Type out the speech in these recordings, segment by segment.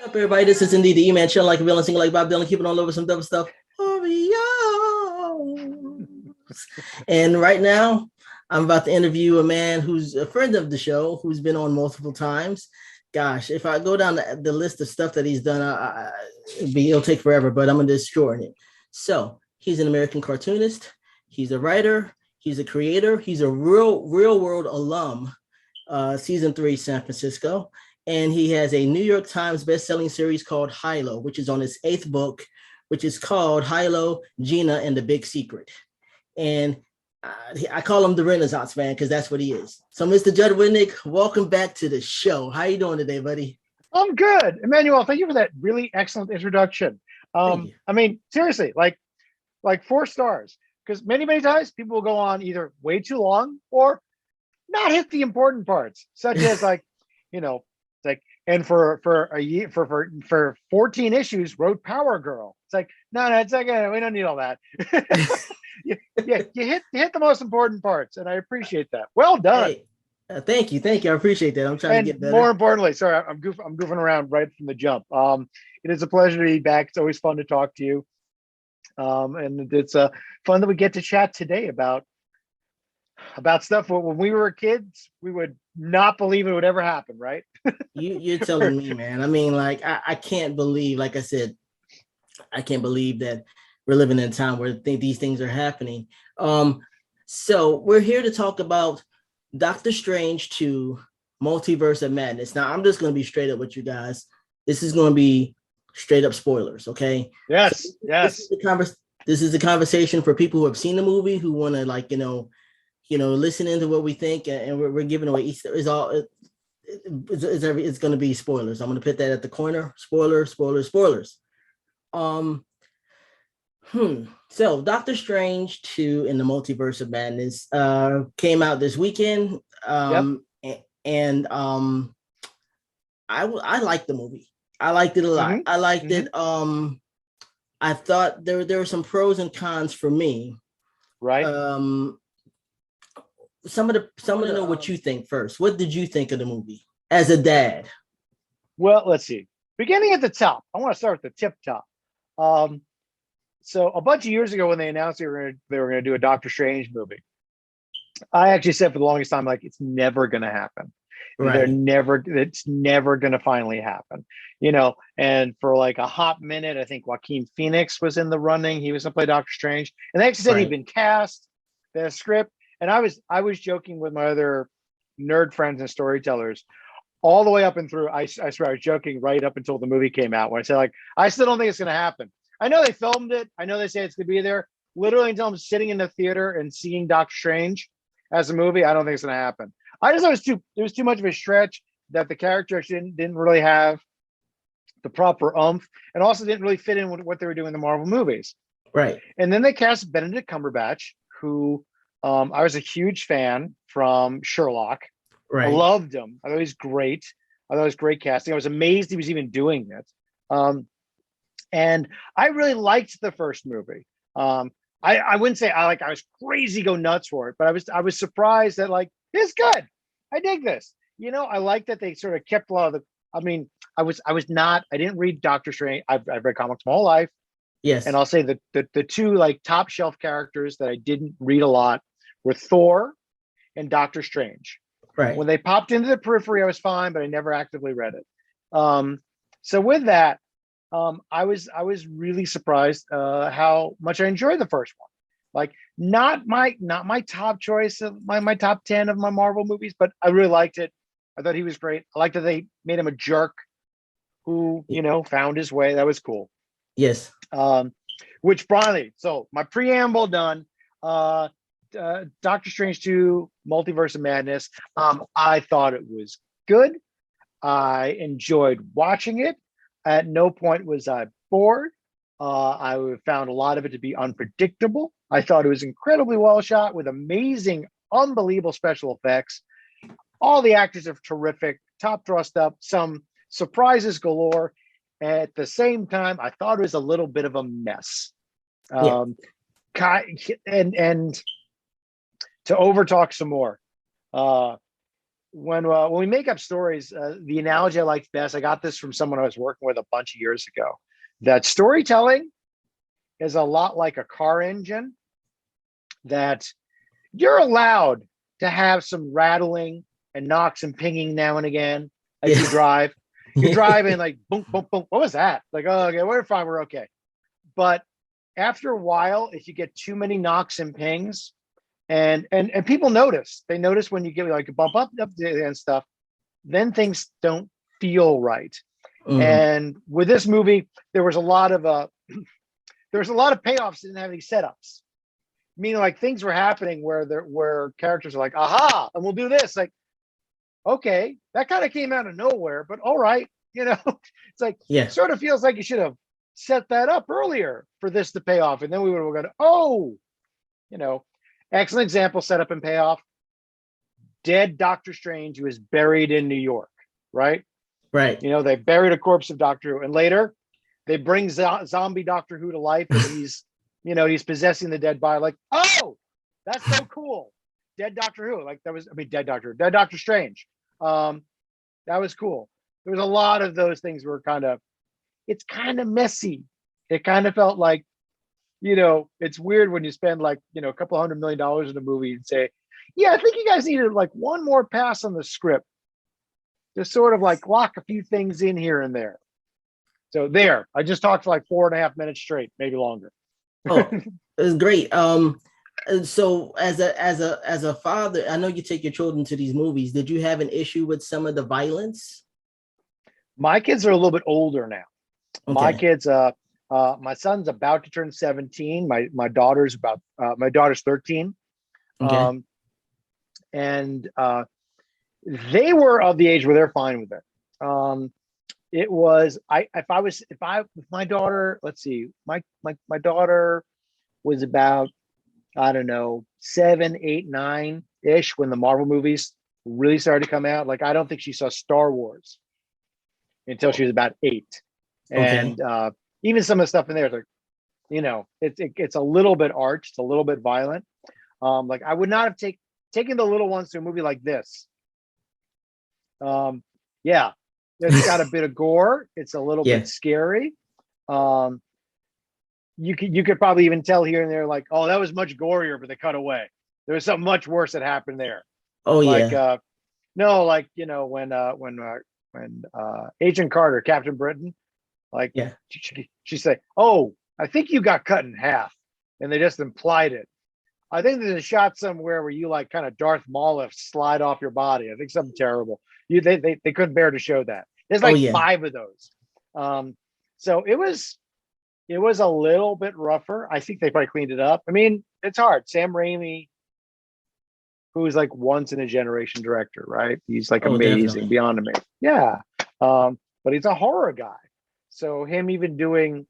Up, everybody? This is indeed the E-Man, chilling like a villain, singing like Bob Dylan, keeping on over some double stuff. Oreos. And right now, I'm about to interview a man who's a friend of the show, who's been on multiple times. Gosh, if I go down the list of stuff that he's done, it'll take forever, but I'm going to just shorten it. So he's an American cartoonist. He's a writer. He's a creator. He's a real world alum. Season 3, San Francisco. And he has a New York Times best-selling series called Hilo, which is on his 8th book, which is called Hilo, Gina, and the Big Secret. And I call him the Renaissance man because that's what he is. So, Mr. Judd Winick, welcome back to the show. How you doing today, buddy? I'm good. Emmanuel, thank you for that really excellent introduction. I mean, seriously, like 4 stars. Because many times people will go on either way too long or not hit the important parts, such as and for a year for 14 issues wrote Power Girl. It's like, no, it's like we don't need all that. you hit the most important parts, and I appreciate that. Well done. Hey, thank you. I appreciate that. I'm trying to get better. More importantly, sorry, I'm goofing around right from the jump. It is a pleasure to be back. It's always fun to talk to you. And it's fun that we get to chat today about stuff when we were kids we would not believe it would ever happen, right? You're telling me, man. I mean, like I can't believe, like I said, I can't believe that we're living in a time where these things are happening. So we're here to talk about Doctor Strange 2 Multiverse of Madness. Now I'm just going to be straight up with you guys. This is going to be straight up spoilers, okay? Yes. This is the conversation for people who have seen the movie, who want to listen into what we think, and we're giving away Easter. It's going to be spoilers. I'm going to put that at the corner. Spoilers. So Doctor Strange 2 in the Multiverse of Madness came out this weekend. And I liked the movie. I liked it a lot. I liked it. I thought there were some pros and cons for me. Right. Some of them know what you think first. What did you think of the movie as a dad? Well, let's see. Beginning at the top, I want to start with the tip top. So a bunch of years ago, when they announced they were going to do a Doctor Strange movie, I actually said for the longest time, like, it's never going to happen. Right. It's never going to finally happen, and for like a hot minute, I think Joaquin Phoenix was in the running. He was going to play Doctor Strange, and they actually said he'd been cast, the script. And I was joking with my other nerd friends and storytellers all the way up and through. I swear I was joking right up until the movie came out, when I said, like, I still don't think it's going to happen. I know they filmed it. I know they say it's going to be there. Literally until I'm sitting in the theater and seeing Doctor Strange as a movie, I don't think it's going to happen. I just thought it was too much of a stretch, that the character didn't really have the proper oomph, and also didn't really fit in with what they were doing in the Marvel movies. Right. And then they cast Benedict Cumberbatch, who I was a huge fan from Sherlock. Right. I loved him. I thought he was great. I thought it was great casting. I was amazed he was even doing it. And I really liked the first movie. I wouldn't say I was crazy go nuts for it, but I was surprised that, like, it's good. I dig this. I like that they sort of kept a lot of I didn't read Doctor Strange. I've read comics my whole life. Yes. And I'll say that the two like top shelf characters that I didn't read a lot were Thor and Doctor Strange. Right. When they popped into the periphery, I was fine, but I never actively read it. So with that, I was really surprised how much I enjoyed the first one. Like, not my top choice of my top 10 of my Marvel movies, but I really liked it. I thought he was great. I liked that they made him a jerk who, found his way. That was cool. Yes. Which finally, so my preamble done. Doctor Strange 2 Multiverse of Madness. I thought it was good. I enjoyed watching it. At no point was I bored. I found a lot of it to be unpredictable. I thought it was incredibly well shot with amazing, unbelievable special effects. All the actors are terrific, top dressed up, some surprises galore. At the same time, I thought it was a little bit of a mess. And to overtalk some more, when we make up stories, the analogy I liked best, I got this from someone I was working with a bunch of years ago, that storytelling is a lot like a car engine, that you're allowed to have some rattling and knocks and pinging now and again as you drive. You're driving like boom, boom, boom. What was that? Like, oh, okay, we're fine, we're okay. But after a while, if you get too many knocks and pings, and people notice, they notice when you get like a bump up and stuff, then things don't feel right. And with this movie, there was a lot of payoffs that didn't have any setups. Meaning, like, things were happening where characters are like, aha, and we'll do this. Like, okay, that kind of came out of nowhere, but all right, it's like, sort of feels like you should have set that up earlier for this to pay off, and then we would have gone, oh, excellent example, setup and payoff. Dead Dr.Strange, who is buried in New York, right? Right. They buried a corpse of Doctor Who, and later they bring zombie Doctor Who to life, and he's possessing the dead body. Like, oh, that's so cool. Dead Doctor Who. Like, dead Doctor Strange. That was cool. There was a lot of those things were it's kind of messy. It kind of felt like, it's weird when you spend like, a couple $100 million in a movie and say, yeah, I think you guys needed like one more pass on the script to sort of like lock a few things in here and there. So there, I just talked for like 4.5 minutes straight, maybe longer. Oh, it was great. So as a father, I know you take your children to these movies. Did you have an issue with some of the violence? My kids are a little bit older now. Okay. My kids, my son's about to turn 17. My daughter's 13. Okay. And they were of the age where they're fine with it. It was with my daughter, let's see, my daughter was about, I don't know, 7, 8, 9-ish when the Marvel movies really started to come out. Like, I don't think she saw Star Wars until she was about 8. And even some of the stuff in there is like, it's a little bit arch, it's a little bit violent. Like, I would not have taken the little ones to a movie like this. Yeah, it's got a bit of gore. It's a little bit scary. You could probably even tell here and there, like, oh, that was much gorier, but they cut away. There was something much worse that happened there. Oh, like, no, like, when Agent Carter, Captain Britain, like, she said, oh, I think you got cut in half, and they just implied it. I think there's a shot somewhere where you like kind of Darth Maul slide off your body. I think something terrible. They couldn't bear to show that. There's like 5 of those. So it was a little bit rougher. I think they probably cleaned it up. I mean, it's hard. Sam Raimi, who's like once in a generation director, right? He's like amazing, definitely. Beyond amazing. Yeah. But he's a horror guy. So him even doing,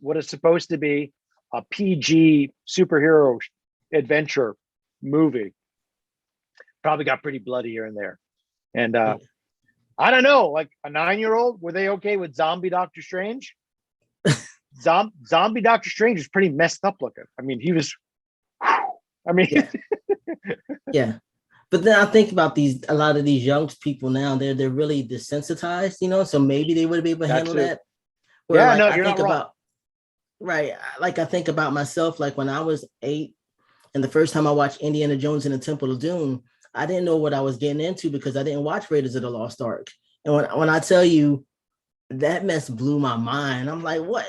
what is supposed to be a PG superhero adventure movie, probably got pretty bloody here and there. And I don't know, like a 9-year-old, were they okay with zombie Doctor Strange? Zombie Doctor Strange is pretty messed up looking. I mean, he was, yeah. But then I think about a lot of these young people now, they're really desensitized, so maybe they would be able to handle that. Where, yeah, like, no, you're not wrong. Right. Like, I think about myself, like when I was 8 and the first time I watched Indiana Jones and the Temple of Doom, I didn't know what I was getting into because I didn't watch Raiders of the Lost Ark. And when I tell you that mess blew my mind, I'm like, what?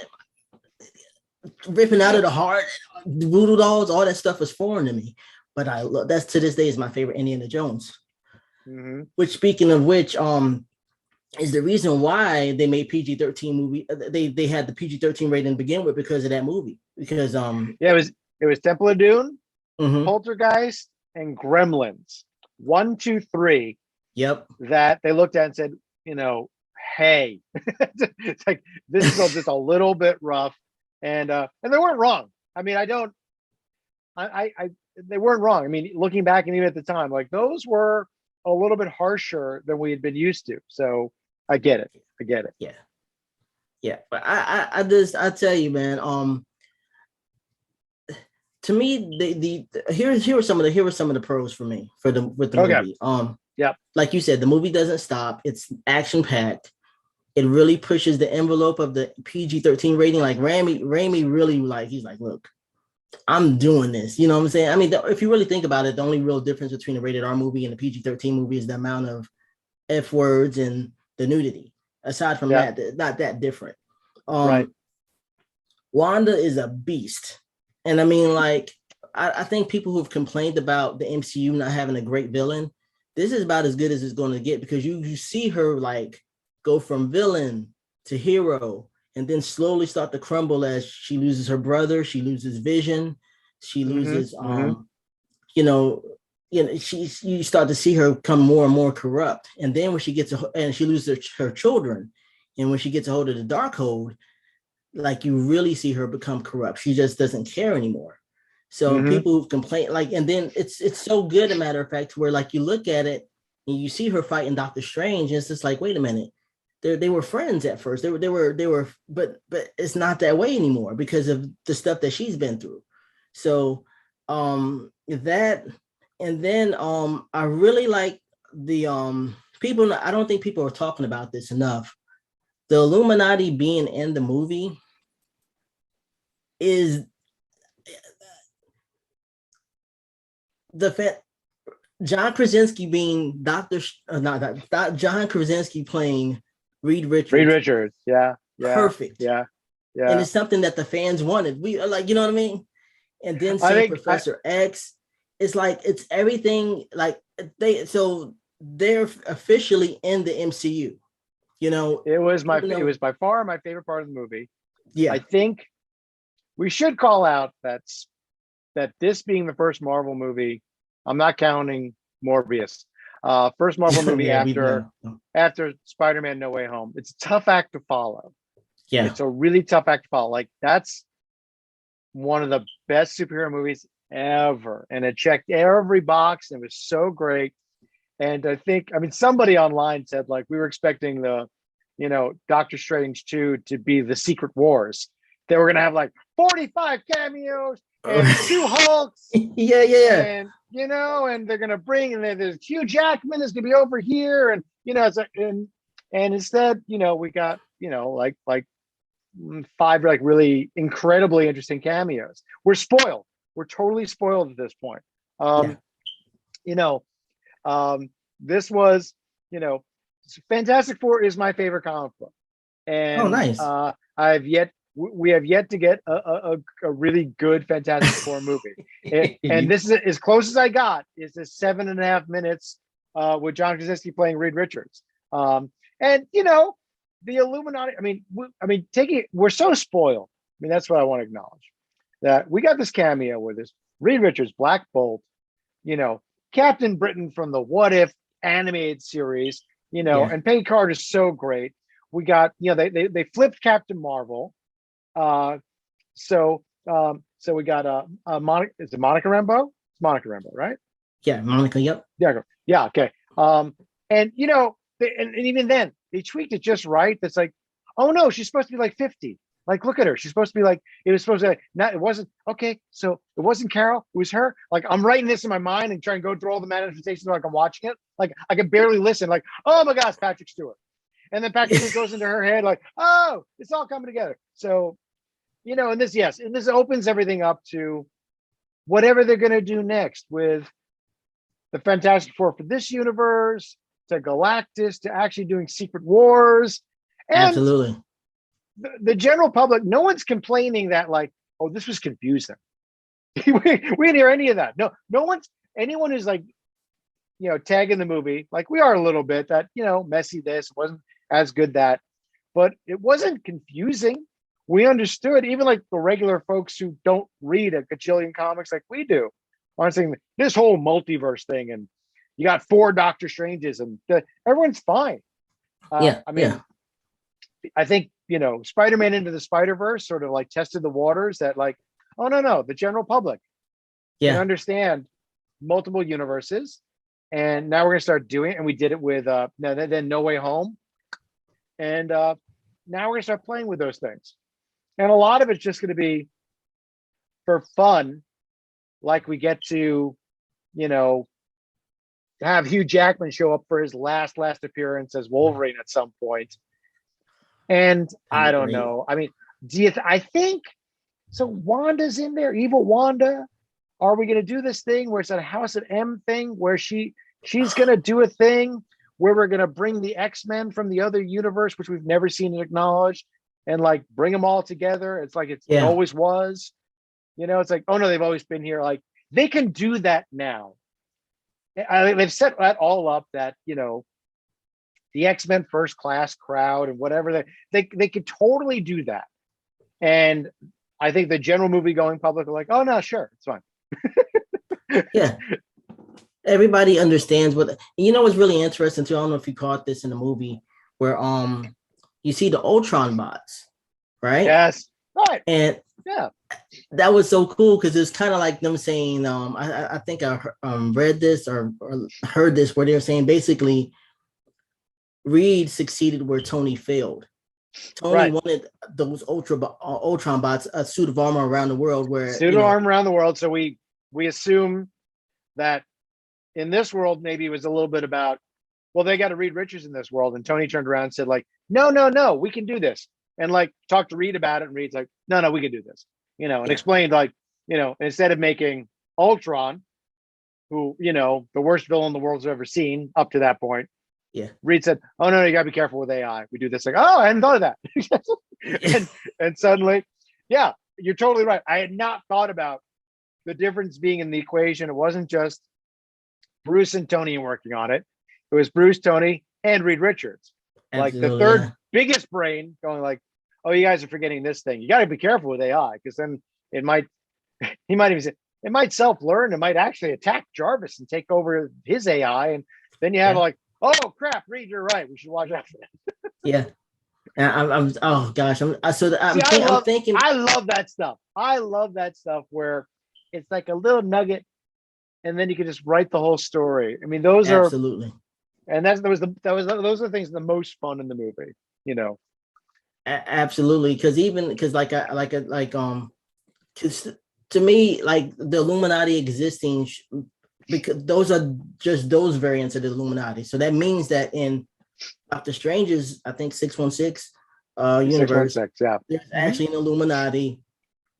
Ripping out of the heart, voodoo dolls, all that stuff was foreign to me. But that's to this day is my favorite Indiana Jones. Mm-hmm. Which, speaking of which, is the reason why they made PG-13 movie. They had the PG-13 rating to begin with because of that movie. Because it was Temple of Doom, Poltergeist, and Gremlins. 1, 2, 3. Yep. That they looked at and said, hey, it's like this is just a little bit rough, and they weren't wrong. I mean, they weren't wrong. I mean, looking back and even at the time, like those were a little bit harsher than we had been used to. So I get it. Yeah. But I tell you, man, to me, here are some of the pros for me for the with the Okay. movie. Yep. Like you said, the movie doesn't stop. It's action packed. It really pushes the envelope of the PG-13 rating. Like Raimi really like he's like, look, I'm doing this. You know what I'm saying? I mean, if you really think about it, the only real difference between a rated R movie and a PG-13 movie is the amount of F words and the nudity. Aside from Yeah. that, not that different. Right. Wanda is a beast. And I mean, like, I think people who've complained about the MCU not having a great villain, this is about as good as it's going to get because you see her like go from villain to hero and then slowly start to crumble as she loses her brother, she loses Vision, she loses you know, you start to see her become more and more corrupt. And then when she gets and she loses her children, and when she gets a hold of the Darkhold, like you really see her become corrupt. She just doesn't care anymore. So people complain, like, and then it's so good, a matter of fact, where like you look at it and you see her fighting Dr.Strange, and it's just like, wait a minute, they were friends at first. But it's not that way anymore because of the stuff that she's been through. So that, and then I really like the people. I don't think people are talking about this enough. The Illuminati being in the movie is the John Krasinski being not John Krasinski playing Reed Reed Richards. Richards. Yeah. Perfect. Yeah. And it's something that the fans wanted. We like, you know what I mean? And then I seeing think Professor X, it's like it's everything. Like they're officially in the MCU. You know, it was by far my favorite part of the movie. Yeah. I think we should call out that this being the first Marvel movie, I'm not counting Morbius. First Marvel movie after Spider-Man No Way Home. It's a tough act to follow. Yeah. It's a really tough act to follow. Like that's one of the best superhero movies ever. And it checked every box and it was so great. And I mean, somebody online said like we were expecting the, Doctor Strange 2 to be the Secret Wars. They were gonna have like 45 cameos and 2 Hulks. Yeah. And and they're gonna bring, and there's Hugh Jackman is gonna be over here, and it's like, and instead, we got like 5 like really incredibly interesting cameos. We're spoiled. We're totally spoiled at this point. This was, Fantastic Four is my favorite comic book, and nice. we have yet to get a really good Fantastic Four movie. And this is as close as I got is this 7.5 minutes with John Krasinski playing Reed Richards. And the Illuminati, we're so spoiled. I mean, that's what I want to acknowledge, that we got this cameo with this Reed Richards, Black Bolt, Captain Britain from the What If animated series, and Peggy Carter's so great. We got, they flipped Captain Marvel. So we got Monica. Is it Monica Rambeau? It's Monica Rambeau, right? Yeah, Monica. Yep. Yeah. Okay. And and even then they tweaked it just right. That's like, oh no, she's supposed to be like 50. Like, look at her. She's supposed to be like, it was supposed to be like, not, it wasn't, okay, so it wasn't Carol, it was her. Like, I'm writing this in my mind and trying to go through all the manifestations like I'm watching it. Like, I can barely listen, like, oh my gosh, Patrick Stewart. And then Patrick Stewart goes into her head, like, oh, it's all coming together. So, and this opens everything up to whatever they're going to do next with the Fantastic Four for this universe, to Galactus, to actually doing Secret Wars. And absolutely. The general public, no one's complaining that like, oh, this was confusing. we didn't hear any of that. Anyone who's like, tagging the movie, like we are a little bit, that, messy this, wasn't as good that, but it wasn't confusing. We understood, even like the regular folks who don't read a gajillion comics like we do, aren't saying this whole multiverse thing, and you got 4 Doctor Stranges, and everyone's fine. I think, Spider-Man Into the Spider-Verse sort of like tested the waters that like, oh, no, the general public can understand multiple universes. And now we're going to start doing it. And we did it with then No Way Home. And now we're going to start playing with those things. And a lot of it's just going to be for fun like we get to, you know, have Hugh Jackman show up for his last appearance as Wolverine at some point. And I don't know. I mean, I think so. Wanda's in there, evil Wanda. Are we going to do this thing where it's a House of M thing where she's going to do a thing where we're going to bring the X-Men from the other universe, which we've never seen and acknowledged, and like bring them all together? It's like it always was. You know, it's like, oh no, they've always been here. Like they can do that now. They've set that all up that, you know, the X-Men first class crowd and whatever they could totally do that. And I think the general movie going public are like, oh no, sure, it's fine. Yeah. Everybody understands what, you know, what's really interesting too. I don't know if you caught this in the movie where you see the Ultron bots, right? Yes. Right. And yeah, that was so cool because it's kind of like them saying, I think I read this or heard this where they're saying basically Reed succeeded where Tony failed. Tony wanted those Ultron bots, a suit of armor around the world, where suit of armor around the world. So we assume that in this world, maybe it was a little bit about, well, they got to Reed Richards in this world. And Tony turned around and said like, no, we can do this. And like talked to Reed about it. And Reed's like, no, we can do this, you know, and explained like, you know, instead of making Ultron, who, you know, the worst villain the world's ever seen up to that point. Yeah. Reed said, oh no, you gotta be careful with AI. We do this. Like, oh, I hadn't thought of that. and suddenly, yeah, you're totally right. I had not thought about the difference being in the equation. It wasn't just Bruce and Tony working on it. It was Bruce, Tony, and Reed Richards. Absolutely, like the third biggest brain going like, oh, you guys are forgetting this thing. You got to be careful with AI because then he might even say, it might self-learn. It might actually attack Jarvis and take over his AI. And then you have like, oh crap, Reed, you're right. We should watch out for that. Yeah. I'm oh gosh. I'm thinking. I love that stuff. I love that stuff where it's like a little nugget and then you can just write the whole story. I mean, those are absolutely. And those are the things the most fun in the movie, you know. Absolutely, because to me, like the Illuminati existing, because those are just those variants of the Illuminati. So that means that in Dr. Strange's, I think 616 universe, 616, yeah, there's actually an Illuminati,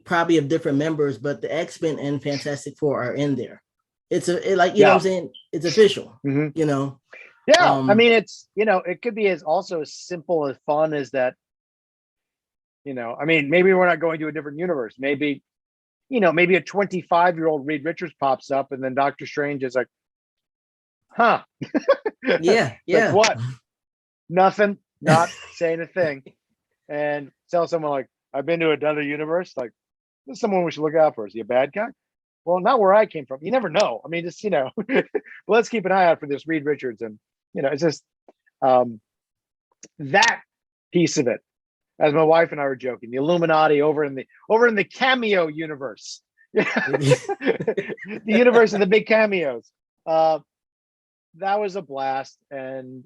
probably of different members, but the X-Men and Fantastic Four are in there. It's you know what I'm saying? It's official, you know. Yeah, I mean, it's, you know, it could be as simple as fun as that. You know, I mean, maybe we're not going to a different universe. Maybe, you know, maybe a 25-year-old Reed Richards pops up and then Dr. Strange is like, huh. Yeah. Like, what? Nothing, not saying a thing. And tell someone like, I've been to another universe. Like, this is someone we should look out for. Is he a bad guy? Well, not where I came from. You never know. I mean, just, you know, let's keep an eye out for this Reed Richards. And, you know, it's just that piece of it. As my wife and I were joking, the Illuminati over in the Cameo universe, the universe of the big cameos. That was a blast, and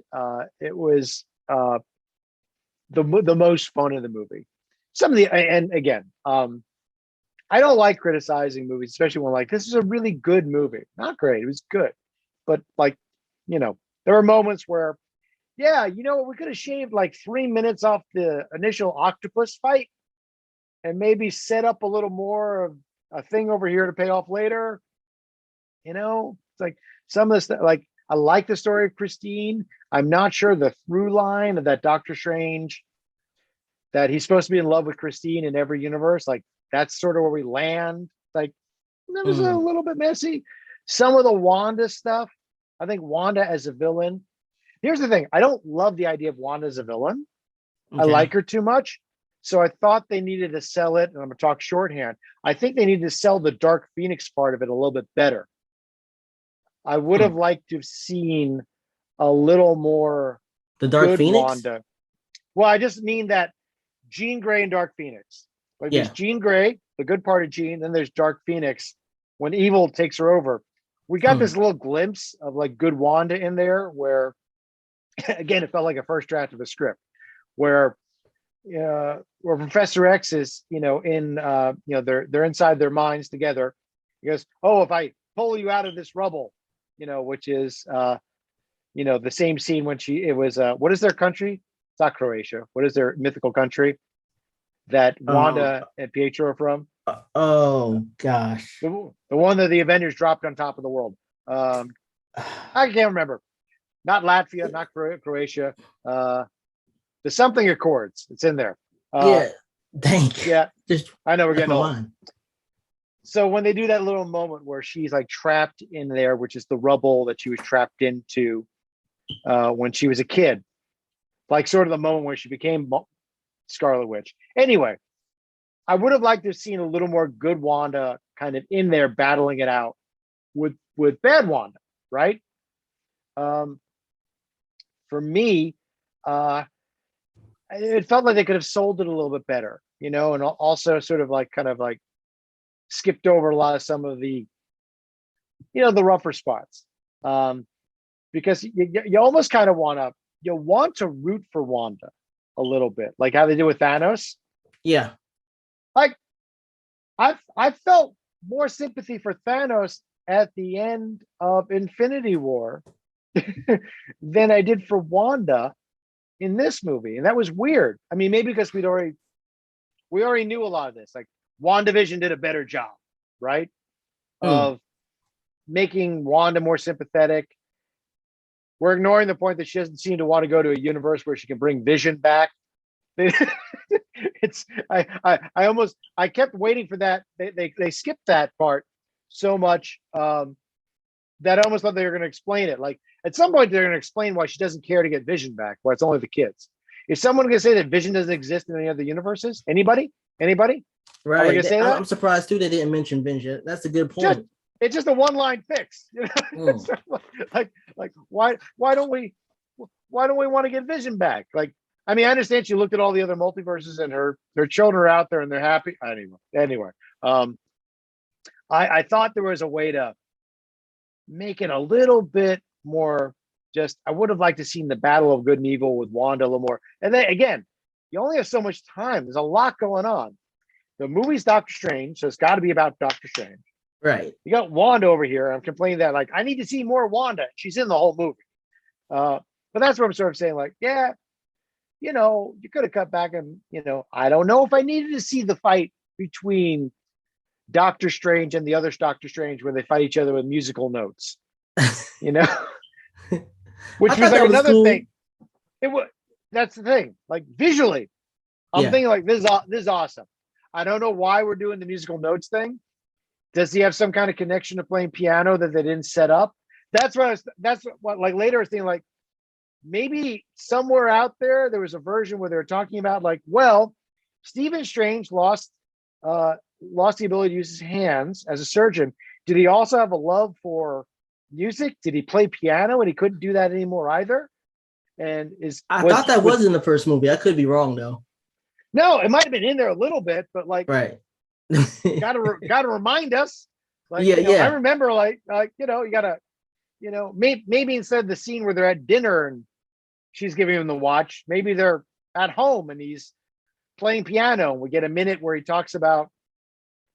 it was the most fun in the movie. And again, I don't like criticizing movies, especially when like this is a really good movie. Not great, it was good, but like, you know, there were moments where, yeah, you know what, we could have shaved like 3 minutes off the initial octopus fight and maybe set up a little more of a thing over here to pay off later. You know, it's like some of the stuff, like I like the story of Christine. I'm not sure the through line of that Dr. Strange, that he's supposed to be in love with Christine in every universe. Like that's sort of where we land. Like that was a little bit messy. Some of the Wanda stuff, I think Wanda as a villain. Here's the thing. I don't love the idea of Wanda as a villain. Okay. I like her too much. So I thought they needed to sell it. And I'm going to talk shorthand. I think they needed to sell the Dark Phoenix part of it a little bit better. I would have liked to have seen a little more the Dark Phoenix Wanda. Well, I just mean that Jean Grey and Dark Phoenix. Like there's Jean Grey, the good part of Jean, then there's Dark Phoenix when evil takes her over. We got this little glimpse of like good Wanda in there where, again, it felt like a first draft of a script where Professor X is, you know, in, you know, they're inside their minds together He goes, "Oh, if I pull you out of this rubble," which is the same scene when what is their country? It's not Croatia. What is their mythical country that Um, Wanda and Pietro are from? oh gosh. The one that the Avengers dropped on top of the world. I can't remember. Not Latvia, not Croatia. The something Accords. It's in there. Yeah. Thank you. Yeah. Just I know we're that's getting my old. mind. So when they do that little moment where she's like trapped in there, which is the rubble that she was trapped into when she was a kid, like sort of the moment where she became Scarlet Witch. Anyway, I would have liked to have seen a little more good Wanda kind of in there battling it out with bad Wanda, right? For me, it felt like they could have sold it a little bit better, and also sort of like kind of like skipped over a lot of some of the, the rougher spots, because you almost kind of want to root for Wanda a little bit, like how they did with Thanos. Yeah. Like I felt more sympathy for Thanos at the end of Infinity War than I did for Wanda in this movie, and that was weird. I mean, maybe because we already knew a lot of this. Like WandaVision did a better job, right, of making Wanda more sympathetic. We're ignoring the point that she doesn't seem to want to go to a universe where she can bring Vision back. It's I kept waiting for that. They skipped that part so much that I almost thought they were going to explain it. Like at some point they're going to explain why she doesn't care to get Vision back. Why it's only the kids. Is someone going to say that Vision doesn't exist in any other universes? Anybody? Right. Say that? I'm surprised too they didn't mention Vision. That's a good point. It's just a one-line fix. Like why don't we want to get Vision back? Like, I mean, I understand she looked at all the other multiverses and her children are out there and they're happy. Anyway, I thought there was a way to make it a little bit more. Just I would have liked to seen the battle of good and evil with Wanda a little more. And then again, you only have so much time. There's a lot going on. The movie's Doctor Strange, so it's got to be about Doctor Strange. Right. You got Wanda over here. I'm complaining that like I need to see more Wanda. She's in the whole movie. But that's what I'm sort of saying. Like, yeah, you could have cut back and, I don't know if I needed to see the fight between Doctor Strange and the other Doctor Strange when they fight each other with musical notes, which was like another cool thing. That's the thing. Like visually, I'm thinking like this is awesome. I don't know why we're doing the musical notes thing. Does he have some kind of connection to playing piano that they didn't set up? That's what like later I was thinking like maybe somewhere out there was a version where they were talking about like, well, Stephen Strange lost the ability to use his hands as a surgeon. Did he also have a love for music? Did he play piano and he couldn't do that anymore either? And I thought that was in the first movie. I could be wrong though. No, it might have been in there a little bit, but like, right. gotta remind us. Like, yeah. I remember like you gotta, maybe instead of the scene where they're at dinner and she's giving him the watch, maybe they're at home and he's playing piano. We get a minute where he talks about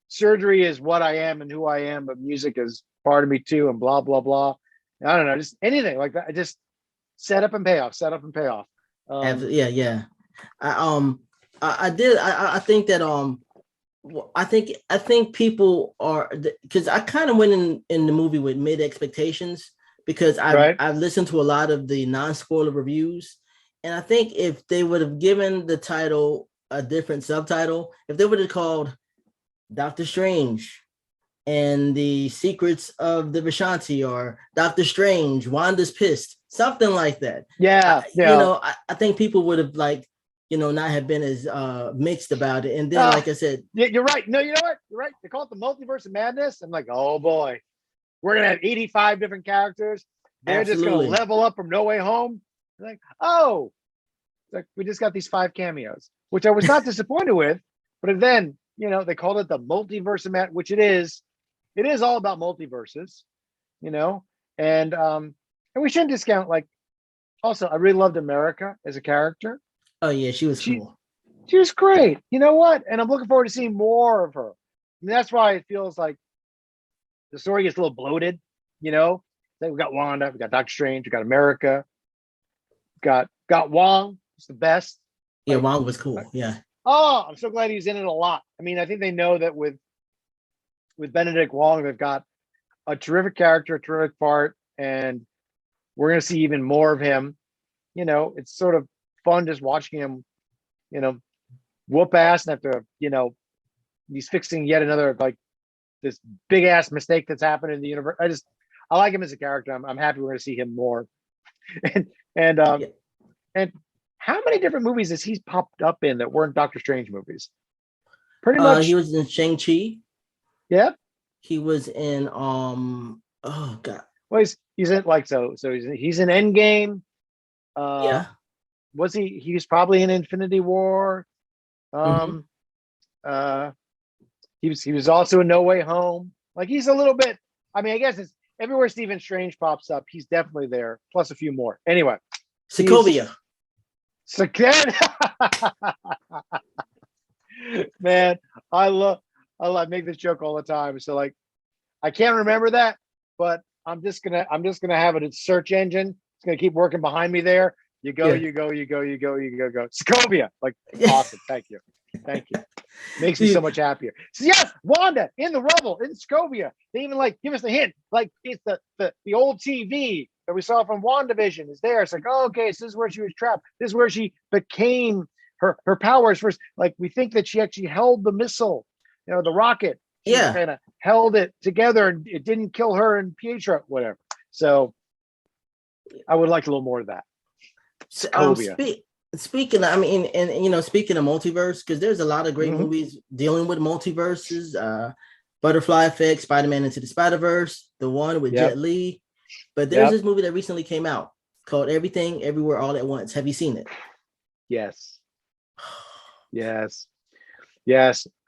surgery is what I am and who I am, but music is part of me too, and blah blah blah. I don't know, just anything like that. Just set up and pay off. Yeah. I think that I think people are, because I kind of went in the movie with mid expectations because I've listened to a lot of the non-spoiler reviews, and I think if they would have given the title a different subtitle, if they would have called Doctor Strange and the Secrets of the Vishanti, or Doctor Strange, Wanda's Pissed, something like that. I think people would have not have been as mixed about it. And then, like I said, you're right. No, you know what? You're right. They call it the multiverse of madness. I'm like, oh boy, we're gonna have 85 different characters. They're just gonna level up from No Way Home. Like, oh, like we just got these 5 cameos, which I was not disappointed with. But then, they called it the multiverse of madness, which it is. It is all about multiverses, and we shouldn't discount. Like, also, I really loved America as a character. Oh yeah, she was cool. She was great. You know what? And I'm looking forward to seeing more of her. I mean, that's why it feels like the story gets a little bloated, you know. Then we got Wanda, we got Doctor Strange, we got America, got Wong, who's the best. Yeah, Like, Wong was cool. Yeah. oh, I'm so glad he's in it a lot. I mean, I think they know that with Benedict Wong, they've got a terrific character, a terrific part, and we're going to see even more of him. You know, it's sort of fun just watching him, you know, whoop ass and have to, you know, he's fixing yet another like this big ass mistake that's happened in the universe. I like him as a character. I'm happy we're going to see him more. and Yeah. and how many different movies has he popped up in that weren't Doctor Strange movies? Pretty much. He was in Shang-Chi. Yeah. He was in oh god. Well, he's in like so he's in Endgame. Yeah. Was he was probably in Infinity War. He was also in No Way Home. Like he's a little bit, I mean, I guess it's everywhere Stephen Strange pops up, he's definitely there, plus a few more. Anyway. Sokovia. Man, I make this joke all the time. So like I can't remember that, but I'm just gonna have it in search engine. It's gonna keep working behind me there. You go. Sokovia. Like awesome. Thank you. Makes me so much happier. So yes, Wanda in the rubble in Sokovia. They even like give us a hint. Like it's the old TV that we saw from WandaVision is there. It's like, oh, okay, so this is where she was trapped. This is where she became her powers first. Like we think that she actually held the missile, you know, the rocket. She kind of held it together and it didn't kill her and Pietro, whatever. So I would like a little more of that. Speaking, I mean, and you know, speaking of multiverse, because there's a lot of great movies dealing with multiverses. Butterfly Effect, Spider-Man Into the Spider-Verse, the one with Jet Li. But there's this movie that recently came out called Everything Everywhere All at Once. Have you seen it? Yes.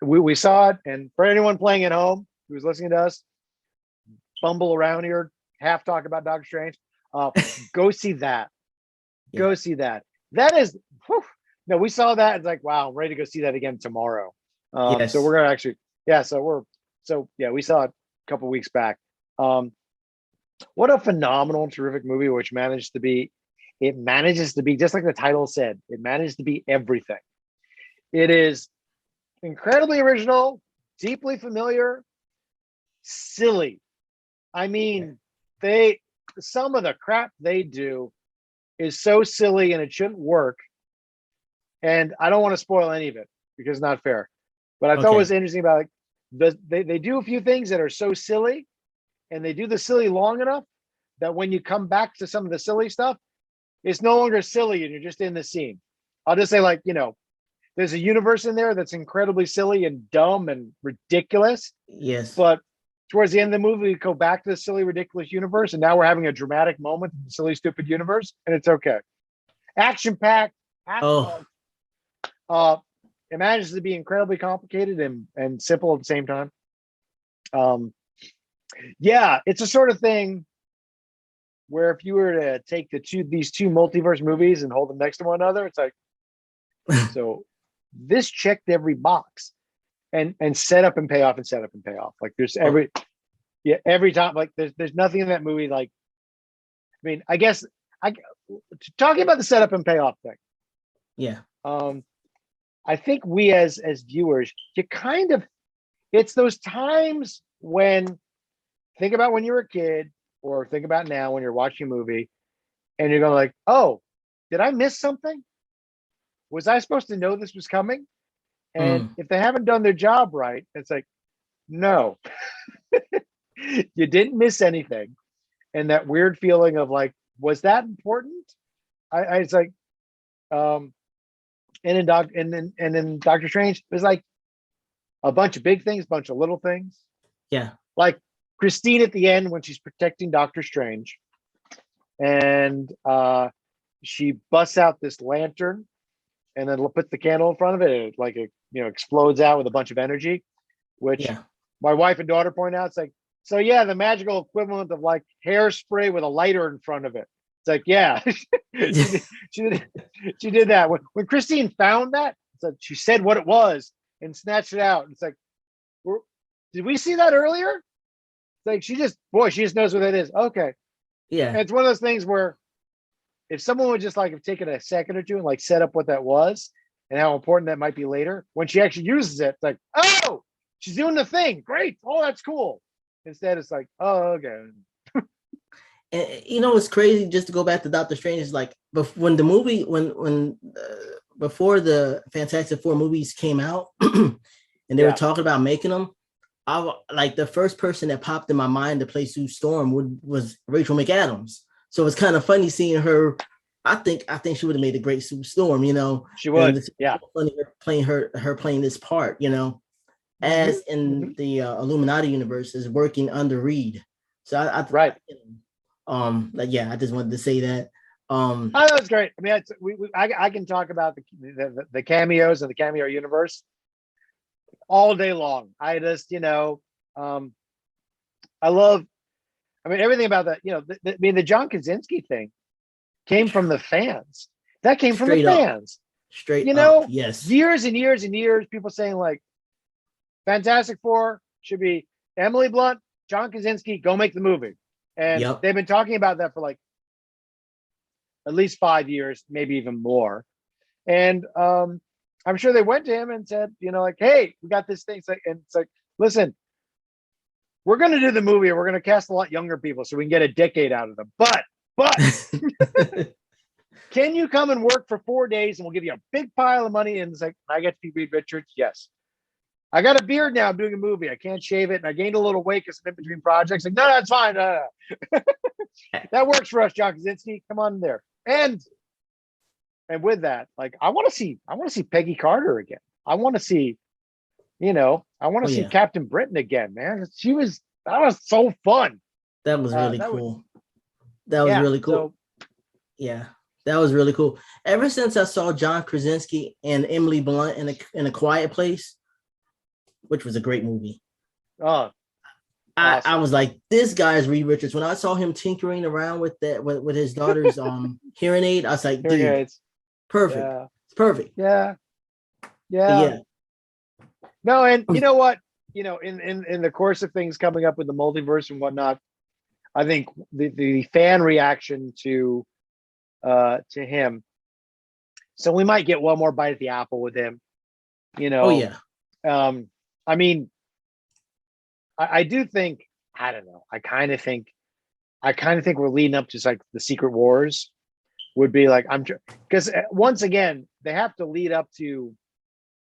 We saw it, and for anyone playing at home who's listening to us bumble around here, half talk about Doctor Strange, go see that. Go see that. That is, no, we saw that. It's like, wow, I'm ready to go see that again tomorrow. So we're gonna actually, we saw it a couple weeks back. What a phenomenal, terrific movie, which manages to be just like the title said, it managed to be everything. It is incredibly original, deeply familiar, silly. I mean, some of the crap they do is so silly and it shouldn't work. And I don't want to spoil any of it because it's not fair. But I thought what was interesting about they do a few things that are so silly, and they do the silly long enough that when you come back to some of the silly stuff, it's no longer silly and you're just in the scene. I'll just say, like, you know, there's a universe in there that's incredibly silly and dumb and ridiculous. Yes. But towards the end of the movie, we go back to the silly, ridiculous universe, and now we're having a dramatic moment in the silly, stupid universe, and it's okay. Action-packed. It manages to be incredibly complicated and simple at the same time. It's a sort of thing where if you were to take these two multiverse movies and hold them next to one another, it's like, so this checked every box, and set up and pay off and set up and pay off. Like there's every time, like there's nothing in that movie. Like, I mean, I guess talking about the setup and payoff thing. Yeah. I think we as viewers, it's those times when, think about when you were a kid, or think about now when you're watching a movie and you're going like, oh, did I miss something? Was I supposed to know this was coming? And if they haven't done their job right, it's like, no, you didn't miss anything. And that weird feeling of like, was that important? It's like, and in Doctor Strange, it was like a bunch of big things, bunch of little things. Yeah. Like Christine at the end when she's protecting Doctor Strange, and she busts out this lantern and then puts the candle in front of it, and it explodes out with a bunch of energy, which my wife and daughter point out. It's like, so yeah, the magical equivalent of like hairspray with a lighter in front of it. It's like, yeah, she did that. When Christine found that, she said what it was and snatched it out. It's like, did we see that earlier? like she just knows what that is. Okay. Yeah. And it's one of those things where if someone would just like have taken a second or two and like set up what that was and how important that might be later, when she actually uses it, it's like, oh, she's doing the thing. Great. Oh, that's cool. Instead, it's like, oh, okay. And you know, it's crazy, just to go back to Doctor Strange, is like when the movie, before the Fantastic Four movies came out and they were talking about making them, I like the first person that popped in my mind to play Sue Storm was Rachel McAdams. So it's kind of funny seeing her. I think she would have made a great Sue Storm, you know. She would, it's funny her playing this part, you know, as in the Illuminati universe is working under Reed. So right. Like, yeah, I just wanted to say that. Oh, that's great. I mean, I can talk about the cameos and the cameo universe all day long. I just, you know, I love, I mean, everything about that, you know, I mean, the John Krasinski thing came from the fans. That came from the fans. Straight you know, up, yes. Years and years and years, people saying like, Fantastic Four should be Emily Blunt, John Krasinski, go make the movie. And they've been talking about that for like at least 5 years, maybe even more. And I'm sure they went to him and said, you know, like, hey, we got this thing. It's like, listen, we're going to do the movie. We're going to cast a lot younger people so we can get a decade out of them. But can you come and work for 4 days and we'll give you a big pile of money? And it's like, I get to be Reed Richards. Yes. I got a beard now. I'm doing a movie. I can't shave it. And I gained a little weight because I'm in between projects. Like, no, that's fine. That works for us, John Krasinski. Come on there. And with that, like, I want to see Peggy Carter again. I want to see, you know, I want to see Captain Britain again, man. That was so fun. That was really cool. That was really cool. Yeah, that was really cool. Ever since I saw John Krasinski and Emily Blunt in a Quiet Place, which was a great movie. Oh, I was like, this guy is Reed Richards. When I saw him tinkering around with that with his daughter's hearing aid, I was like, dude, perfect. Yeah. It's perfect. Yeah. No, and you know what? You know, in the course of things coming up with the multiverse and whatnot, I think the fan reaction to him. So we might get one more bite at the apple with him. You know. Oh yeah. I mean, I do think, I don't know. I kind of think we're leading up to like the Secret Wars would be like, because once again, they have to lead up to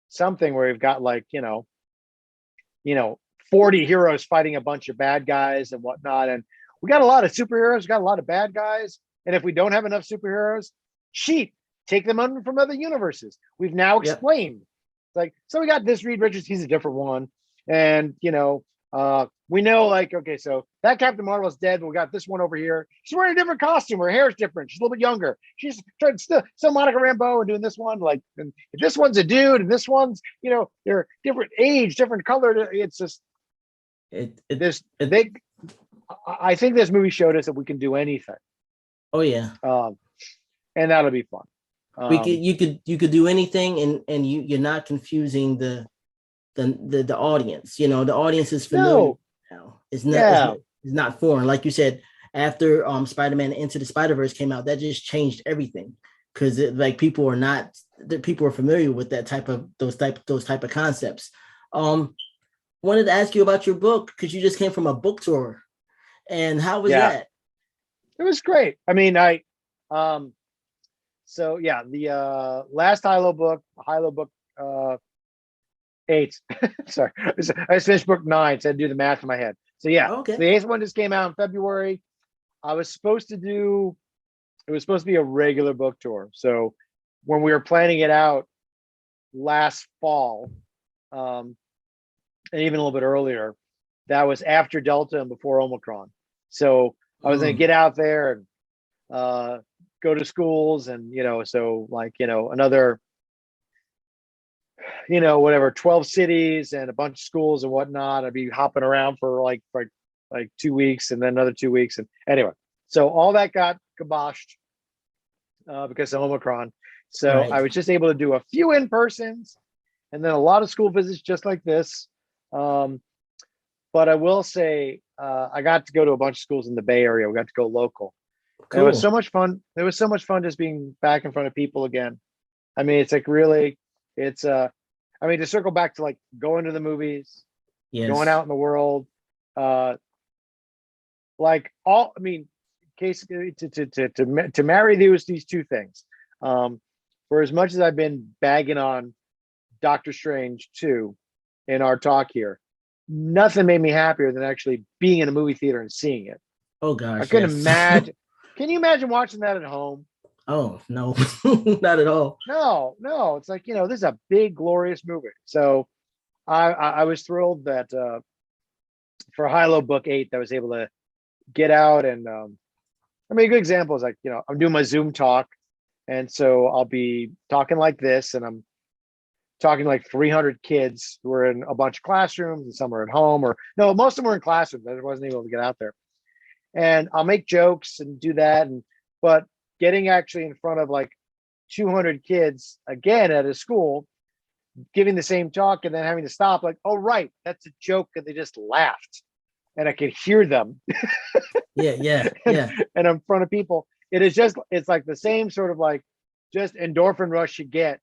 something where we've got like, you know, 40 heroes fighting a bunch of bad guys and whatnot. And we got a lot of superheroes, we got a lot of bad guys. And if we don't have enough superheroes, take them on from other universes. We've now explained. Like, so we got this Reed Richards, he's a different one. And, you know, we know, like, okay, so that Captain Marvel is dead, but we got this one over here. She's wearing a different costume. Her hair's different. She's a little bit younger. She's trying still Monica Rambeau and doing this one. Like, and this one's a dude, and this one's, you know, they're different age, different color. It's just, I think this movie showed us that we can do anything. Oh yeah. And that'll be fun. You could do anything, and you're not confusing the audience. You know, the audience is familiar now. It's not foreign. Like you said, after Spider-Man Into the Spider-Verse came out, that just changed everything, because like people are familiar with that those type of concepts. Wanted to ask you about your book, because you just came from a book tour, and how was that? It was great. I mean, so yeah, the last Hilo book 8. Sorry, I just finished book 9, so I had to do the math in my head. So yeah, okay. So the 8th one just came out in February. It was supposed to be a regular book tour. So when we were planning it out last fall, and even a little bit earlier, that was after Delta and before Omicron. So I was going to get out there and go to schools, and, you know, so like, you know, another, you know, whatever, 12 cities and a bunch of schools and whatnot. I'd be hopping around for like 2 weeks, and then another 2 weeks. And anyway, so all that got kiboshed because of Omicron. So right. I was just able to do a few in-persons and then a lot of school visits just like this. But I will say, I got to go to a bunch of schools in the Bay Area. We got to go local. And it was Cool. so much fun. It was so much fun just being back in front of people again. I mean, it's like really, it's I mean, to circle back to like going to the movies, going Yes. out in the world, uh, like all. I mean, case to marry these two things. Um, for as much as I've been bagging on Doctor Strange 2 in our talk here, nothing made me happier than actually being in a movie theater and seeing it. Oh I gosh, couldn't yes. imagine. Can you imagine watching that at home? Oh no, not at all. No, no. It's like, this is a big, glorious movie. So I was thrilled that for Hilo Book 8, that I was able to get out. And I mean, a good example is like, I'm doing my Zoom talk. And so I'll be talking like this, and I'm talking to like 300 kids who are in a bunch of classrooms, and some are at home, or no, most of them were in classrooms. I wasn't able to get out there. And I'll make jokes and do that. But getting actually in front of like 200 kids again at a school, giving the same talk, and then having to stop, like, oh, right, that's a joke. And they just laughed. And I could hear them. Yeah, yeah, and, yeah. and in front of people. It's like the same sort of like just endorphin rush you get.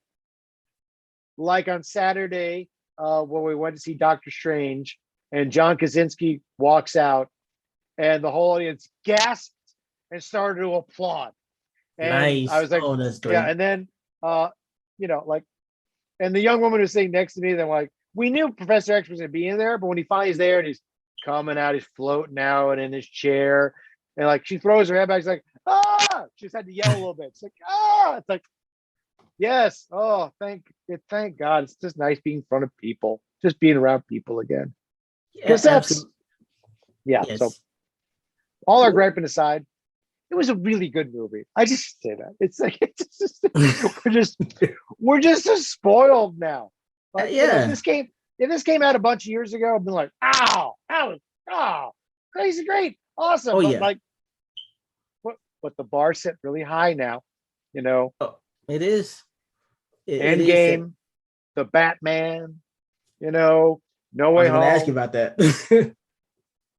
Like on Saturday, when we went to see Dr. Strange, and John Krasinski walks out, and the whole audience gasped and started to applaud. And I Nice. was like, Oh, that's yeah. great. And then, like, and the young woman who's sitting next to me, they're like, we knew Professor X was going to be in there, but when he finally is there and he's coming out, he's floating out in his chair, and like she throws her head back, she's like, ah! She just had to yell a little bit. It's like, ah! It's like, yes. Oh, thank God. It's just nice being in front of people, just being around people again. Yeah, Because absolutely. yeah. So Yes. all our Well, griping aside, it was a really good movie. I just say that. It's like we're just we're just so spoiled now. Like, if yeah. this came out a bunch of years ago, I've been like, ow, crazy great, awesome. Oh But yeah. like, but the bar set really high now. You know, Oh, it is. It is. Endgame, the Batman. No I Way was going to ask you Home. about that.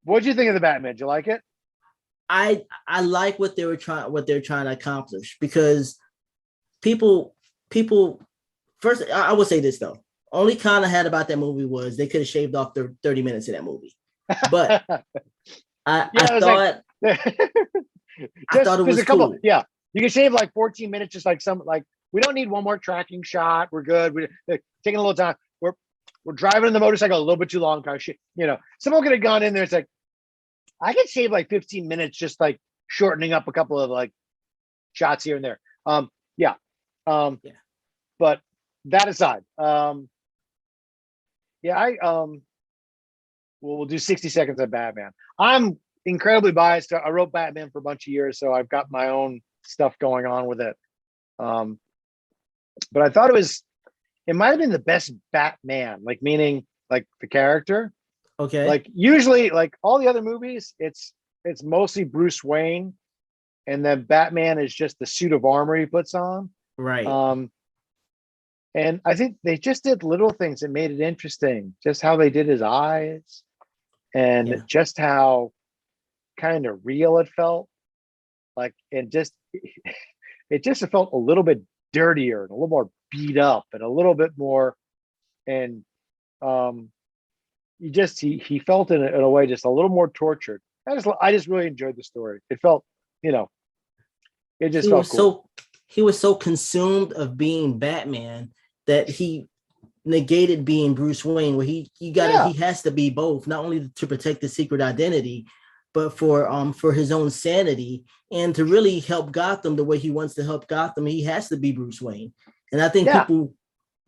What'd you think of the Batman? Did you like it? I like what they're trying to accomplish, because people first, I would say this though. Only kind of had about that movie was they could have shaved off the 30 minutes of that movie. But I Yeah, it was like thought I just thought it there's was a couple. cool. Yeah, you can shave like 14 minutes, just like some like we don't need one more tracking shot. We're good. We're taking a little time. We're driving the motorcycle a little bit too long. Someone could have gone in there. It's like I could shave like 15 minutes, just like shortening up a couple of like shots here and there. Yeah. Yeah. But that aside, yeah, we'll do 60 seconds of Batman. I'm incredibly biased. I wrote Batman for a bunch of years, so I've got my own stuff going on with it. But I thought it might have been the best Batman, like meaning like the character. Okay. Like usually, like all the other movies, it's mostly Bruce Wayne, and then Batman is just the suit of armor he puts on. Right. Um, and I think they just did little things that made it interesting, just how they did his eyes, and Yeah. just how kind of real it felt. Like, and just it just felt a little bit dirtier and a little more beat up and a little bit more. And he felt in a way just a little more tortured. I just really enjoyed the story. It felt, it just He felt was cool. so he was so consumed of being Batman that he negated being Bruce Wayne, where he Yeah, has to be both, not only to protect the secret identity, but for his own sanity, and to really help Gotham the way he wants to help Gotham, he has to be Bruce Wayne. And I think yeah, people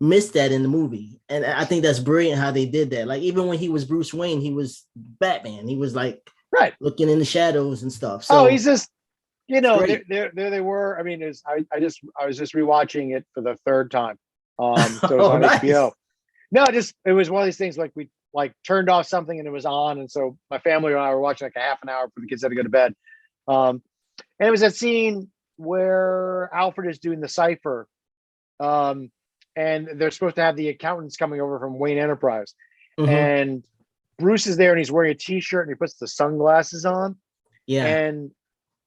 missed that in the movie. And I think that's brilliant how they did that. Like, even when he was Bruce Wayne, he was Batman. He was like right. looking in the shadows and stuff. Oh, So he's just, it's there, great. there they were. I mean, I was just rewatching it for the third time. So it was Oh, on HBO. nice. No, it was one of these things like we like turned off something and it was on, and so my family and I were watching like a half an hour before the kids had to go to bed. Um, and it was that scene where Alfred is doing the cipher, um, and they're supposed to have the accountants coming over from Wayne Enterprise, Mm-hmm. and Bruce is there and he's wearing a t-shirt and he puts the sunglasses on. Yeah. And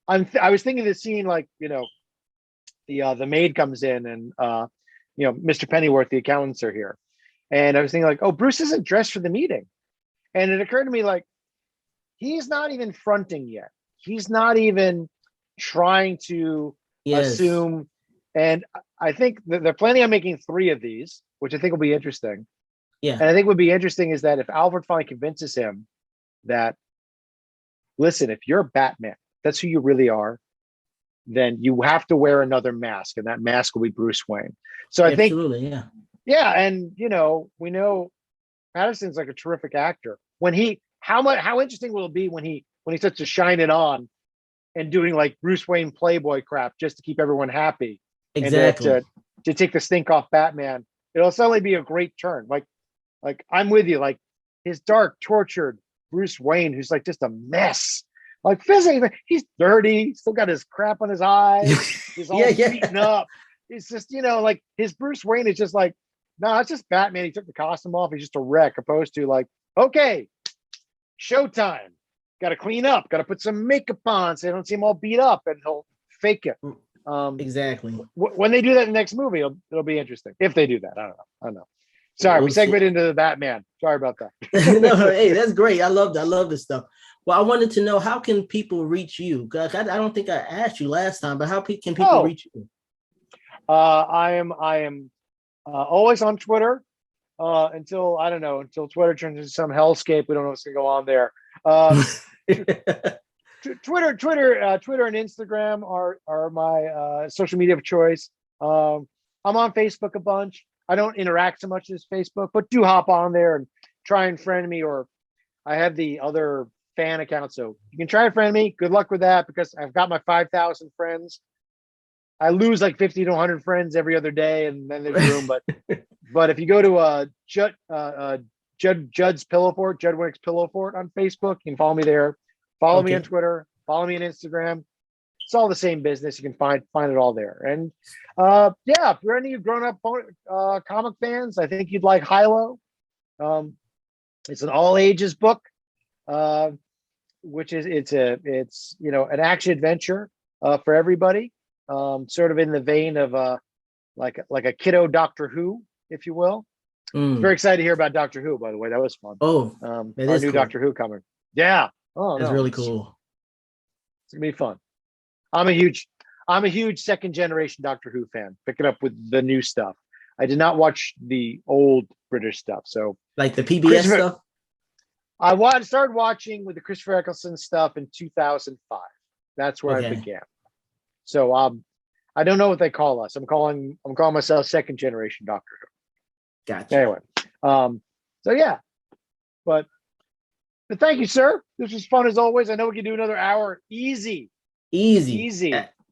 I was thinking of the scene, like, the maid comes in and Mr. Pennyworth, the accountants, are here. And I was thinking, like, oh, Bruce isn't dressed for the meeting. And it occurred to me, like, he's not even fronting yet. He's not even trying to assume. And I think that they're planning on making 3 of these, which I think will be interesting. Yeah. And I think would be interesting is that if Alfred finally convinces him that, listen, if you're Batman, that's who you really are, then you have to wear another mask, and that mask will be Bruce Wayne. So I think, yeah, and we know Pattinson's like a terrific actor. How interesting will it be when he starts to shine it on and doing like Bruce Wayne Playboy crap just to keep everyone happy, exactly, and to take the stink off Batman. It'll suddenly be a great turn. Like I'm with you. Like his dark, tortured Bruce Wayne, who's like just a mess. Like physically, he's dirty, still got his crap on his eyes, he's all beaten up. It's just, like his Bruce Wayne is just like, no, it's just Batman. He took the costume off, he's just a wreck, opposed to like, okay, showtime. Got to clean up, got to put some makeup on so they don't seem all beat up, and he'll fake it. Exactly. When they do that in the next movie, it'll be interesting. If they do that, I don't know. Sorry, we segued into the Batman. Sorry about that. No, hey, that's great. I love this stuff. Well, I wanted to know, how can people reach you? I don't think I asked you last time, but how can people reach you? I am always on Twitter until Twitter turns into some hellscape. We don't know what's going to go on there. Twitter and Instagram are my social media of choice. I'm on Facebook a bunch. I don't interact so much as Facebook, but do hop on there and try and friend me, or I have the other fan account, so you can try and friend me. Good luck with that, because I've got my 5,000 friends. I lose like 50 to 100 friends every other day, and then there's room. But if you go to Judd's Pillow Fort, Judd Winick's Pillow Fort on Facebook, you can follow me there. Follow me on Twitter. Follow me on Instagram. It's all the same business. You can find it all there. And if you're any grown-up comic fans, I think you'd like Hilo. It's an all-ages book, which is it's an action adventure for everybody. Sort of in the vein of like a kiddo Doctor Who, if you will. Very excited to hear about Doctor Who, by the way. That was fun. Oh, our new cool. Doctor Who coming. Yeah. Oh, that's really cool. It's gonna be fun. I'm a huge second generation Doctor Who fan, picking up with the new stuff. I did not watch the old British stuff. So like the PBS stuff? I started watching with the Christopher Eccleston stuff in 2005. That's where I began. So I don't know what they call us. I'm calling myself second generation Doctor Who. Gotcha. Anyway. So yeah. But thank you, sir. This was fun as always. I know we can do another hour. Easy.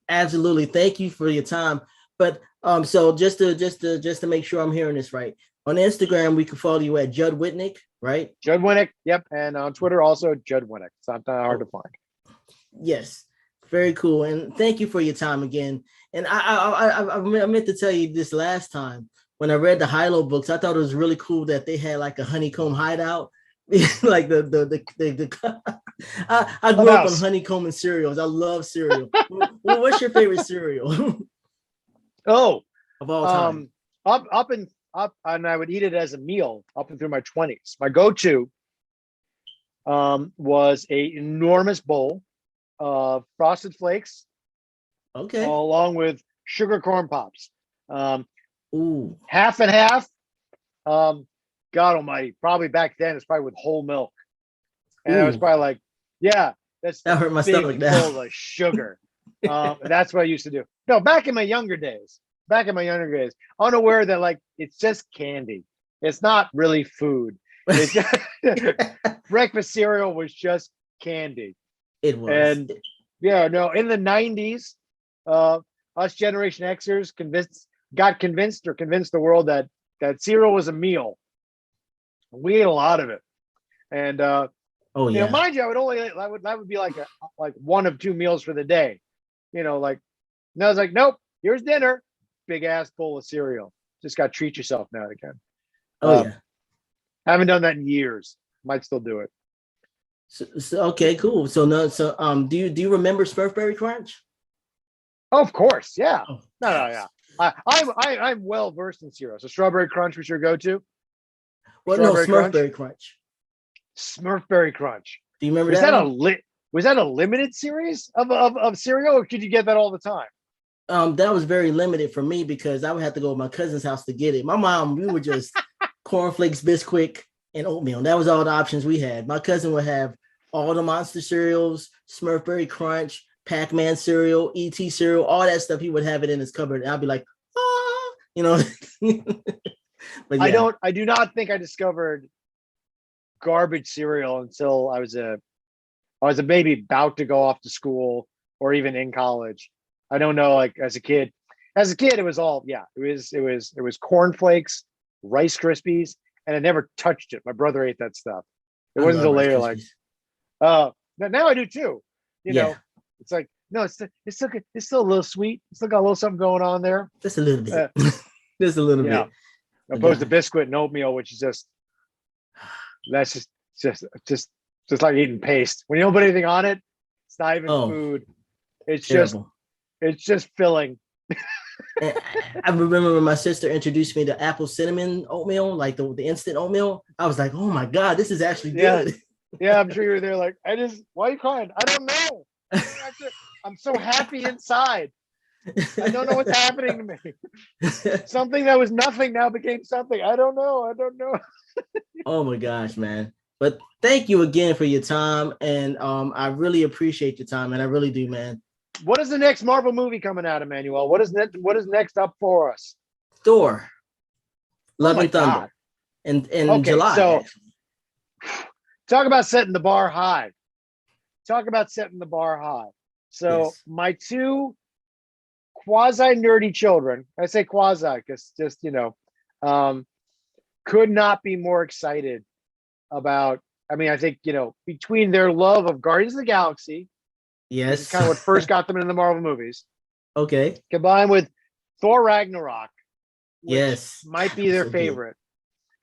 Absolutely. Thank you for your time. But so just to make sure I'm hearing this right, on Instagram we can follow you at Judd Winick, right? Judd Winick, yep. And on Twitter also Judd Winick. It's not that hard to find. Yes, very cool. And thank you for your time again. And I meant to tell you this last time when I read the Hilo books. I thought it was really cool that they had like a honeycomb hideout. Like I grew up on honeycomb and cereals. I love cereal. What's your favorite cereal? Of all time. Up and I would eat it as a meal up and through my 20s. My go-to was a enormous bowl of Frosted Flakes, along with sugar corn pops. Half and half. God almighty, probably back then it's probably with whole milk. And I was probably like, that hurt my stomach now. Full of sugar. That's what I used to do. No, back in my younger days, unaware that like it's just candy. It's not really food. It's just, breakfast cereal was just candy. It was. And in the 90s, us Generation Xers convinced the world that cereal was a meal. We ate a lot of it, and mind you, that would be like one of two meals for the day, and I was like, nope, here's dinner, big ass bowl of cereal. Just got to treat yourself now and again. Haven't done that in years. Might still do it. So okay, cool. So no, so do you remember Smurfberry Crunch? Oh, of course, yeah. Oh, No, yeah. I'm well versed in cereal. So Strawberry Crunch was your go-to. well, no, Strawberry Crunch, Smurfberry Crunch. Smurfberry Crunch. Do you remember Was that that a one? was that a limited series of cereal, or could you get that all the time? That was very limited for me because I would have to go to my cousin's house to get it. My mom, we were just cornflakes, Bisquick, and oatmeal. That was all the options we had. My cousin would have all the monster cereals, Smurfberry Crunch, Pac-Man cereal, ET cereal, all that stuff. He would have it in his cupboard. And I'd be like, ah, you know. But yeah. I do not think I discovered garbage cereal until I was a baby about to go off to school or even in college. I don't know, like as a kid. As a kid, it was all, yeah, it was cornflakes, Rice Krispies, and I never touched it. My brother ate that stuff. It I wasn't love until Rice later, like, Krispies. now I do too. You Yeah, know, it's like, no, it's still a little sweet. It's still got a little something going on there. just a little Uh, bit. Just a little yeah, bit. But opposed to God. biscuit and oatmeal, which is that's just just like eating paste. When you don't put anything on it, it's not even Oh, food. It's just terrible. it's just filling. And I remember when my sister introduced me to apple cinnamon oatmeal, like the instant oatmeal. I was like, oh my God, this is actually Yeah, good. yeah. I'm sure you were there. Like, why are you crying? I don't know. I'm so happy inside. I don't know what's happening to me. Something that was nothing now became something. I don't know. I don't know. Oh my gosh, man. But thank you again for your time. And I really appreciate your time, and I really do, man. What is the next Marvel movie coming out, Emmanuel? What is next up for us? Thor, Oh Love my and God. Thunder. And in Okay, July, so actually. talk about setting the bar high. Talk about setting the bar high. So Yes. my two quasi nerdy children, I say quasi because just, um, could not be more excited about. I mean, I think, between their love of Guardians of the Galaxy, which is Yes. kind of what first got them into the Marvel movies, Okay. combined with Thor Ragnarok, which Yes. might That be was their so good. favorite.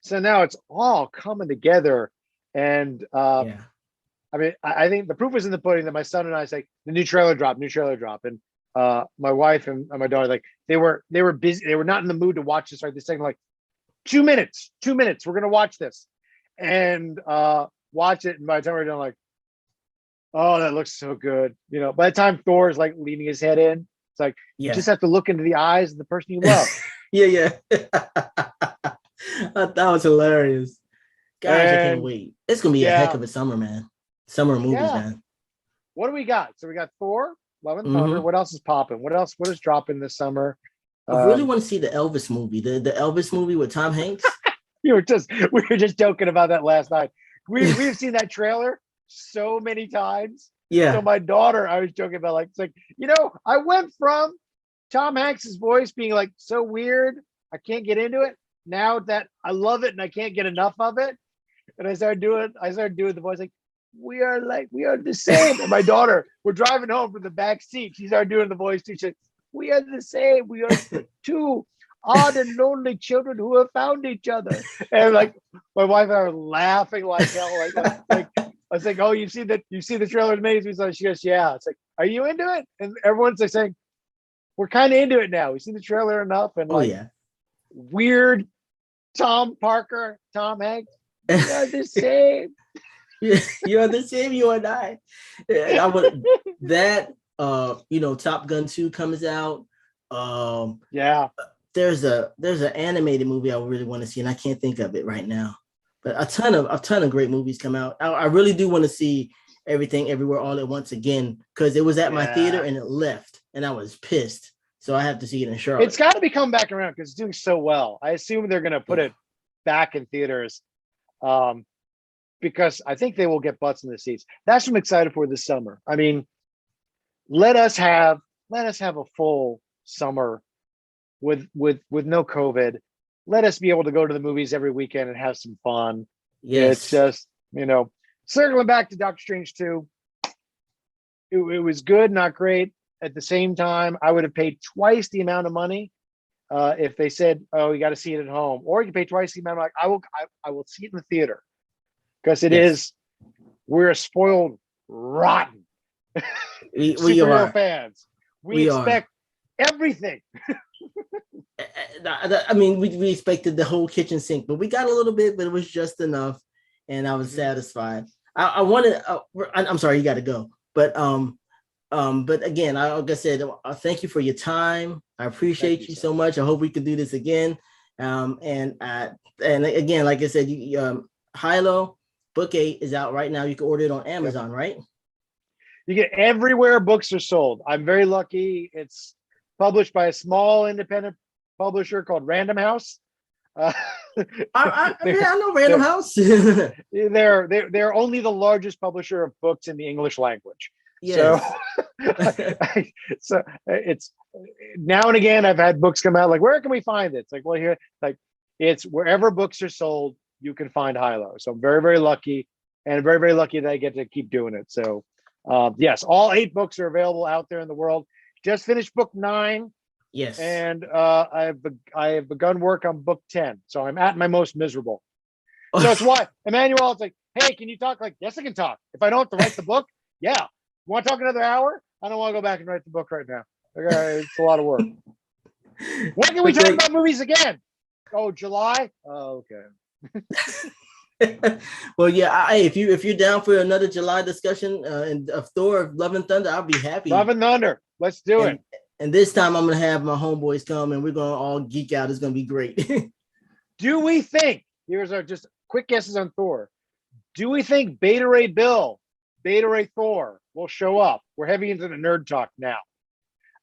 So now it's all coming together. And Yeah. I mean, I think the proof is in the pudding that my son and I say the new trailer drop, new trailer drop. And my wife and my daughter, like they were busy, they were not in the mood to watch this right this second, like 2 minutes, 2 minutes, we're gonna watch this. And watch it. And by the time we're done, like, oh, that looks so good. By the time Thor is like leaning his head in, it's like you Yeah. just have to look into the eyes of the person you love. Yeah. Yeah. That was hilarious. Gosh, I can't And wait. It's gonna be a heck yeah, of a summer, man. Summer movies, yeah. man. What do we got? So we got Thor, Love and Thunder. Hmm. What else is popping? What is dropping this summer? I really Um, want to see the Elvis movie, the Elvis movie with Tom Hanks. we were just joking about that last night. We've seen that trailer so many times. So Yeah. my daughter, I was joking about, like, it's like, I went from Tom Hanks's voice being like so weird, I can't get into it. Now that I love it and I can't get enough of it. And I started doing the voice like, we are the same. And my daughter, we're driving home from the back seat. She started doing the voice too. She said, we are the same. We are two odd and lonely children who have found each other. And like my wife and I were laughing like hell. Like I was like, oh, you see the trailer amazing. So she goes, yeah. It's like, are you into it? And everyone's like saying, we're kind of into it now. We've seen the trailer enough. And Oh like yeah. weird Tom Parker, Tom Hanks, we are the same. You're the same, you and I. I would that Top Gun 2 comes out. Um Yeah. there's an animated movie I really want to see, and I can't think of it right now. But a ton of great movies come out. I really do want to see Everything Everywhere All at Once again, because it was at my theater Yeah. and it left, and I was pissed. So I have to see it in It's Charlotte. got to be coming back around because it's doing so well. I assume they're going to put Yeah. it back in theaters, um, because I think they will get butts in the seats. That's what I'm excited for this summer. I mean, let us have a full summer with no COVID. Let us be able to go to the movies every weekend and have some fun. It's Yes. just, circling back to Doctor Strange 2, it was good, not great. At the same time, I would have paid twice the amount of money if they said, "Oh, you got to see it at home," or you can pay twice the amount. Like I will see it in the theater. because it Yes. is. We're spoiled rotten We superhero are. fans. We We are. expect everything. I mean, we expected the whole kitchen sink, but we got a little bit, but it was just enough, and I was satisfied. I wanted. I'm sorry, you got to go, but again, like I said, thank you for your time. I appreciate you so much. I hope we can do this again. And again, like I said, Hilo Book 8 is out right now. You can order it on Amazon, right? You get everywhere books are sold. I'm very lucky. It's published by a small independent publisher called Random House. I know Random House. they're only the largest publisher of books in the English language. Yes. So it's now and again I've had books come out like, where can we find it? It's like, well, here, like, it's wherever books are sold, you can find Hilo. So I'm very, very lucky, and very, very lucky that I get to keep doing it. So yes, all 8 books are available out there in the world. Just finished book 9. Yes. And I have begun work on book 10. So I'm at my most miserable. So it's why Emmanuel, it's like, hey, can you talk? Like, yes, I can talk. If I don't have to write the book, yeah. Want to talk another hour? I don't want to go back and write the book right now. Okay, it's a lot of work. When can we talk about movies again? Oh, July? Oh, okay. Well, yeah. If you're down for another July discussion of Thor, Love and Thunder, I'll be happy. Love and Thunder. Let's do it. And this time I'm gonna have my homeboys come and we're gonna all geek out. It's gonna be great. Do we think? Here's our just quick guesses on Thor. Do we think Beta Ray Bill, Beta Ray Thor will show up? We're heavy into the nerd talk now.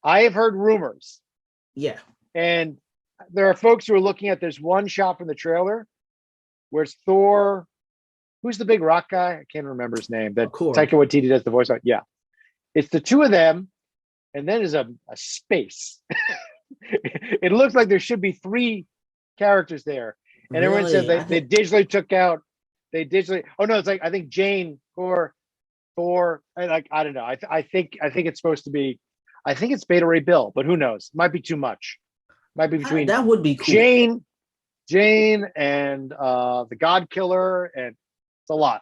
I have heard rumors. Yeah. And there are folks who are looking at this one shot from the trailer where it's Thor. Who's the big rock guy? I can't remember his name. That Taika Waititi does the voice on. Yeah. It's the two of them. And then there's a space. It looks like there should be 3 characters there. And really? Everyone said they digitally took out. Oh no, it's like, I think Jane or Thor. I don't know. I think it's supposed to be. I think it's Beta Ray Bill, but who knows? Might be too much. Might be between that would be cool. Jane and the God Killer, and it's a lot.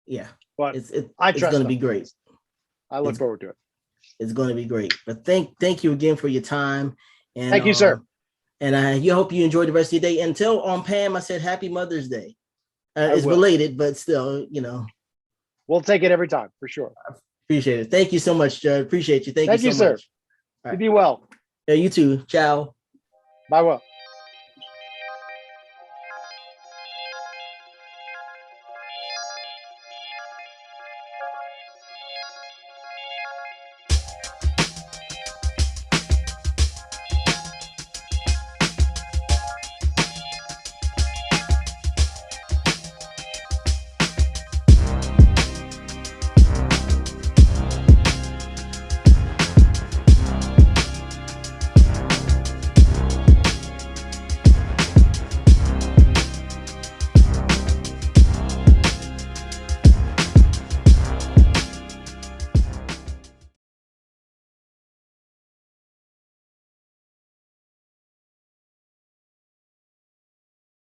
Yeah, but it's going to be great. I look forward to it. It's going to be great. But thank you again for your time. And thank you, sir. And I hope you enjoy the rest of your day. And tell on Pam I said Happy Mother's Day. It's related, but still, we'll take it every time for sure. I appreciate it. Thank you so much, Judd. Appreciate you. Thank you so sir. much. You be well. Yeah, you too. Ciao. Bye. Well.